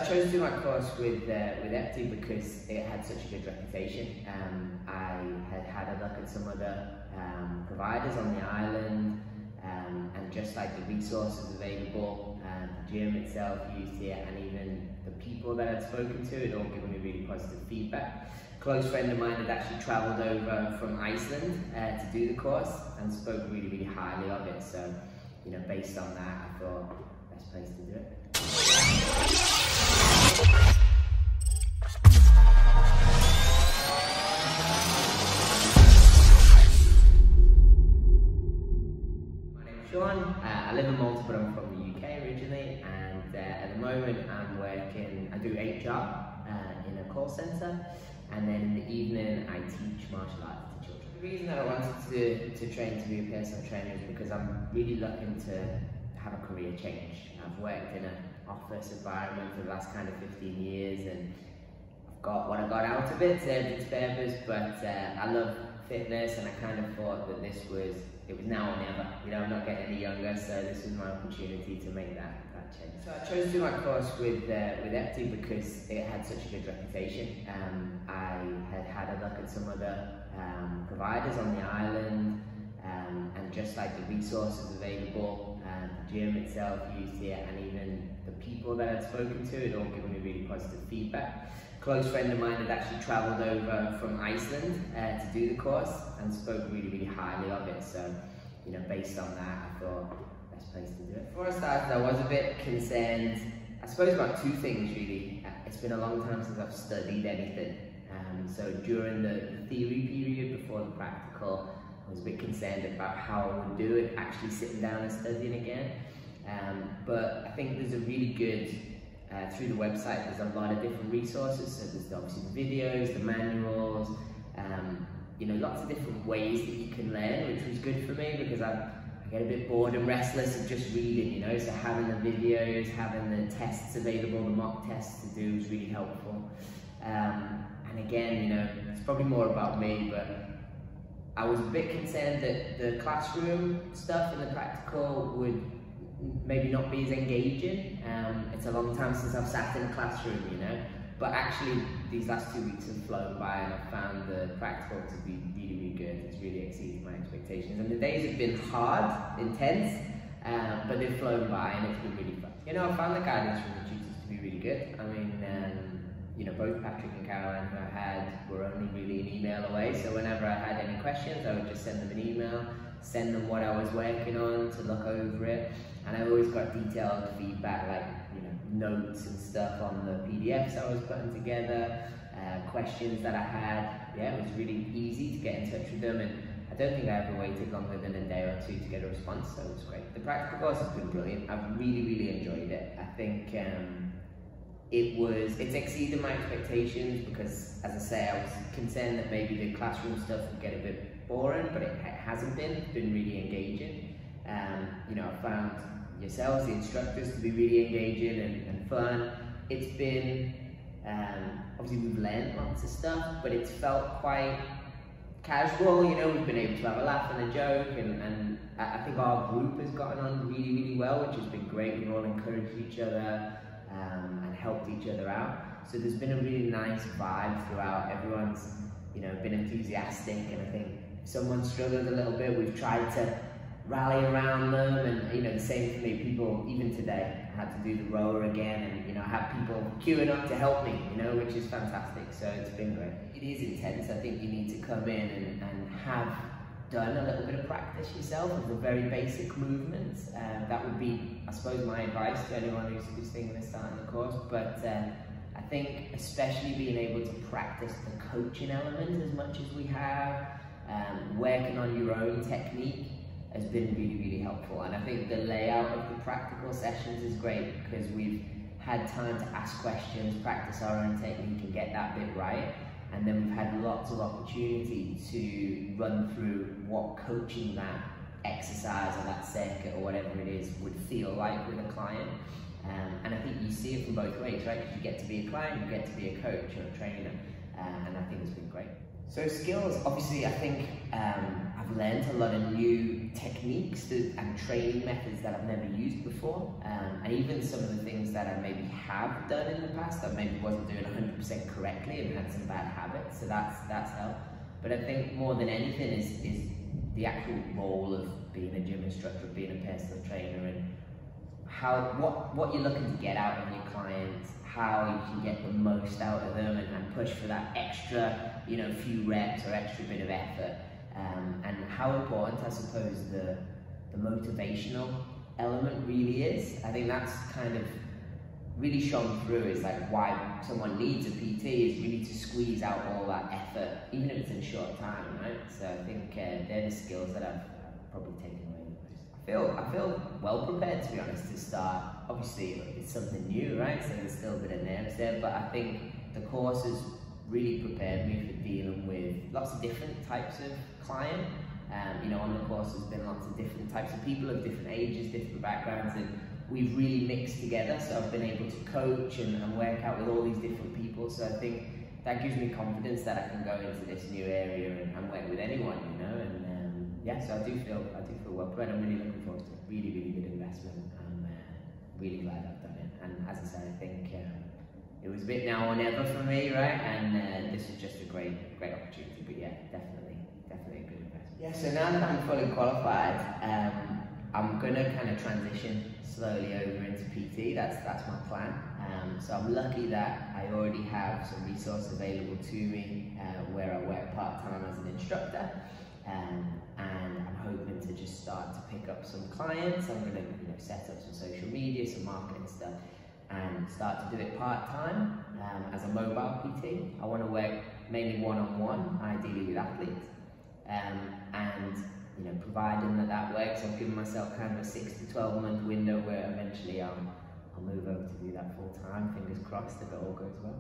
I chose to do my course with EPTI because it had such a good reputation. I had a look at some other providers on the island, and just like the resources available, the gym itself used it, and even the people that I'd spoken to had all given me really positive feedback. A close friend of mine had actually travelled over from Iceland to do the course and spoke really, really highly of it. So, you know, based on that, I thought best place to do it. I live in Malta, but I'm from the UK originally, and at the moment I do HR in a call centre, and then in the evening I teach martial arts to children. The reason that I wanted to train to be a personal trainer is because I'm really looking to have a career change. I've worked in an office environment for the last kind of 15 years, and I've got what I got out of it, served its purpose, but I love fitness, and I kind of thought that it was now or never. You know, I'm not getting any younger, so this was my opportunity to make that change. So I chose to do my course with EPTI because it had such a good reputation. I had a look at some other providers on the island, and just like the resources available, the gym itself used it, and even the people that I'd spoken to had all given me really positive feedback. A close friend of mine had actually travelled over from Iceland to do the course and spoke really, really highly of it. So, you know, based on that, I thought best place to do it. Before I started, I was a bit concerned, I suppose, about two things really. It's been a long time since I've studied anything. So during the theory period before the practical, I was a bit concerned about how I would do it, actually sitting down and studying again. But I think there's a really good, through the website, there's a lot of different resources. So there's obviously the videos, the manuals, you know, lots of different ways that you can learn, which was good for me because I get a bit bored and restless of just reading, you know, so having the videos, having the tests available, the mock tests to do was really helpful. And again, you know, it's probably more about me, but I was a bit concerned that the classroom stuff and the practical would maybe not be as engaging. It's a long time since I've sat in a classroom, you know, but actually these last 2 weeks have flown by, and I've found the practical to be really, really good. It's really exceeded my expectations, and the days have been hard, intense, but they've flown by, and it's been really fun. You know, I found the guidance from the tutors to be really good. I mean, you know, both Patrick and Caroline who I had were only really an email away, so whenever I had any questions, I would just send them an email, send them what I was working on to look over it, and I always got detailed feedback, like, you know, notes and stuff on the PDFs I was putting together, questions that I had. Yeah, it was really easy to get in touch with them, and I don't think I ever waited longer than a day or two to get a response, so it was great. The practical course has been brilliant. I've really, really enjoyed it. I think it's exceeded my expectations because, as I say, I was concerned that maybe the classroom stuff would get a bit boring, but it hasn't been. It's been really engaging. You know, I found yourselves, the instructors, to be really engaging and fun. It's been, obviously we've learned lots of stuff, but it's felt quite casual. You know, we've been able to have a laugh and a joke, and I think our group has gotten on really, really well, which has been great. We've all encouraged each other and helped each other out. So there's been a really nice vibe throughout. Everyone's, you know, been enthusiastic, and I think if someone struggled a little bit, we've tried to rally around them, and, you know, the same for me. People, even today, I had to do the rower again, and, you know, I have people queuing up to help me, you know, which is fantastic. So it's been great. It is intense. I think you need to come in and have done a little bit of practice yourself of the very basic movements. That would be, I suppose, my advice to anyone who's thinking of starting the course. But I think especially being able to practice the coaching element as much as we have, working on your own technique has been really, really helpful. And I think the layout of the practical sessions is great because we've had time to ask questions, practice our own technique and get that bit right. And then we've had lots of opportunity to run through what coaching that exercise or that circuit or whatever it is would feel like with a client. And I think you see it from both ways, right? Because you get to be a client, you get to be a coach or a trainer, and I think it's been great. So skills, obviously I think I've learned a lot of new techniques and training methods that I've never used before, and even some of the things that I maybe have done in the past that maybe wasn't doing 100% correctly and had some bad habits, so that's helped. But I think more than anything is the actual role of being a gym instructor, being a personal trainer, and what you're looking to get out of your clients, how you can get the most out of them and push for that extra, few reps or extra bit of effort, and how important, I suppose, the motivational element really is. I think that's kind of really shone through, is like why someone needs a PT is really to squeeze out all that effort, even if it's in a short time, right? So I think they're the skills that I've probably taken away the most. I feel well prepared, to be honest, to start. Obviously it's something new, right? So there's still a bit of nerves there, but I think the course has really prepared me for dealing with lots of different types of client. On the course there's been lots of different types of people of different ages, different backgrounds, and we've really mixed together, so I've been able to coach and work out with all these different people. So I think that gives me confidence that I can go into this new area and work with anyone, and so I do feel well prepared. I'm really looking forward to it. Really, really good investment. I'm really glad I've done it, and as I said, I think it was a bit now or never for me, right? And this is just a great opportunity. But yeah, definitely a good investment. Yeah. So now that I'm fully qualified, I'm gonna kind of transition slowly over into PT. That's my plan. So I'm lucky that I already have some resource available to me where I work part-time as an instructor, and I'm hoping to just start to pick up some clients. I'm gonna set up some social media, some marketing stuff, and start to do it part-time as a mobile PT. I want to work mainly one-on-one, ideally with athletes, and providing that works, I've given myself kind of a 6 to 12 month window where eventually I'll move over to do that full-time. Fingers crossed if it all goes well.